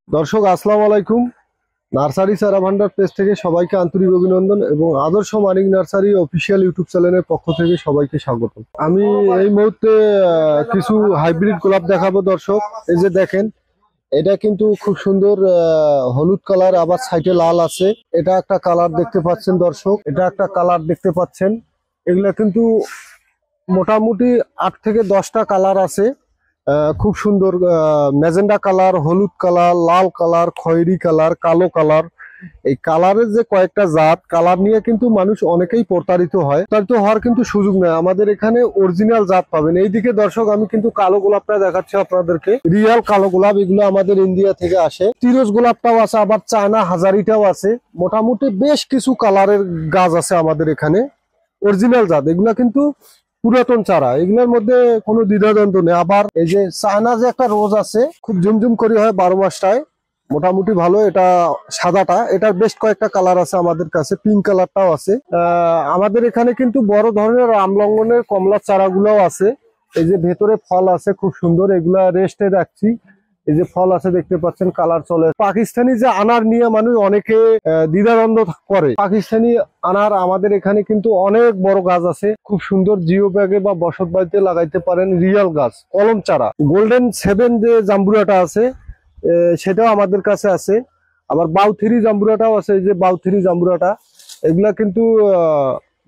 দর্শক আসসালামু আলাইকুম। নার্সারি চারা ভান্ডার পেজ থেকে সবাইকে আন্তরিক অভিনন্দন এবং আদর্শ মানিক নার্সারি অফিসিয়াল ইউটিউব চ্যানেলের পক্ষ থেকে সবাইকে স্বাগত। আমি এই মুহূর্তে কিছু হাইব্রিড গোলাপ দেখাবো দর্শক। এই যে দেখেন, এটা কিন্তু খুব সুন্দর হলুদ কালার, আবার সাইডে লাল আছে। এটা একটা কালার দেখতে পাচ্ছেন দর্শক, এটা একটা কালার দেখতে পাচ্ছেন। এগুলা কিন্তু মোটামুটি 8 থেকে 10টা কালার আছে। খুব সুন্দর ম্যাজেন্ডা কালার, হলুদ কালার, লাল কালার, খয়েরি কালার, কালো কালার। এই কালারের যে কয়েকটা জাত, কালার নিয়ে কিন্তু মানুষ অনেকেই প্রতারিত হয়। প্রতারিত হওয়ার কিন্তু সুযোগ নেই, আমাদের এখানে অরিজিনাল জাত পাবেন। এইদিকে দর্শক আমি কিন্তু কালো গোলাপটা দেখাচ্ছি আপনাদেরকে, রিয়াল কালো গোলাপ। এগুলো আমাদের ইন্ডিয়া থেকে আসে। তিরস গোলাপটাও আছে, আবার চায়না হাজারিটাও আছে। মোটামুটি বেশ কিছু কালারের গাছ আছে আমাদের এখানে, অরিজিনাল জাত। এগুলা কিন্তু পুরাতন চারা, এগুলোর মধ্যে কোনো দ্বিধাদ্বন্দ্ব নেই। আবার এই যে চায়না যে একটা রোজ আছে, খুব ঝুমঝুম করে হয় 12 মাসটায়, মোটামুটি ভালো। এটা সাদাটা, এটার বেশ কয়েকটা কালার আছে আমাদের কাছে, পিঙ্ক কালারটাও আছে। আমাদের এখানে কিন্তু বড় ধরনের রামলঙ্গনের কমলার চারাগুলোও আছে। এই যে ভেতরে ফল আছে খুব সুন্দর, এগুলা রেস্টে রাখছি। এই যে ফল আছে দেখতে পাচ্ছেন, কালার চলে। পাকিস্তানি যে আনার নিয়ে মানুষ অনেকে দ্বিধাদ্বন্দ্ব করে। পাকিস্তানি আনার আমাদের এখানে কিন্তু অনেক বড় গাছ আছে, খুব সুন্দর। জিও ব্যাগে বা বসত বাড়িতে লাগাইতে পারেন, রিয়াল গাছ, কলম চারা। গোল্ডেন 7 যে জাম্বুরাটা আছে, সেটাও আমাদের কাছে আছে। আবার বাউথিরি জাম্বুরাটাও আছে। এই যে বাউথিরি জাম্বুরাটা, এগুলা কিন্তু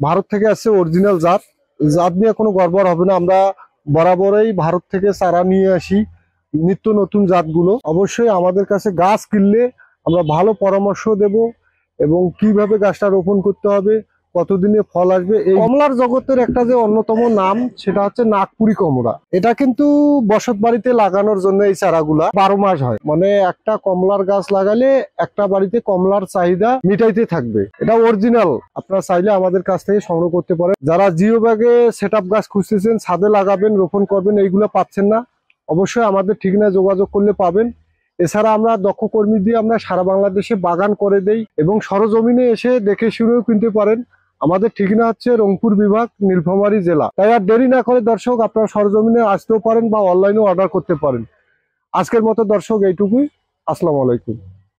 ভারত থেকে আসছে, অরিজিনাল জাত। জাত নিয়ে কোনো গড়বড় হবে না। আমরা বরাবরই ভারত থেকে চারা নিয়ে আসি, নিত্য নতুন জাতগুলো। অবশ্যই আমাদের কাছে গাছ কিনলে আমরা ভালো পরামর্শ দেব এবং কিভাবে গাছটা রোপণ করতে হবে, কতদিনে ফল আসবে। এই কমলার জগতের একটা যে অন্যতম নাম, সেটা হচ্ছে নাগপুরি কমলা। এটা কিন্তু বসত বাড়িতে লাগানোর জন্য এই চারাগুলা 12 মাস হয়। মানে একটা কমলার গাছ লাগালে একটা বাড়িতে কমলার চাহিদা মিটাইতে থাকবে। এটা অরিজিনাল, আপনারা চাইলে আমাদের কাছ থেকে সংগ্রহ করতে পারেন। যারা জিও ব্যাগে সেটআপ গাছ খুঁজতেছেন, ছাদে লাগাবেন, রোপণ করবেন, এইগুলো পাচ্ছেন না, অবশ্যই আমাদের ঠিকানায় যোগাযোগ করলে পাবেন। এছাড়া আমরা দক্ষ কর্মী দিয়ে আমরা সারা বাংলাদেশে বাগান করে দেই এবং সরজমিনে এসে দেখে শুনেও কিনতে পারেন। আমাদের ঠিকানা হচ্ছে রংপুর বিভাগ, নীলফামারী জেলা। তাই আর দেরি না করে দর্শক, আপনারা সরজমিনে আসতেও পারেন বা অনলাইনেও অর্ডার করতে পারেন। আজকের মতো দর্শক এইটুকুই। আসসালামু আলাইকুম।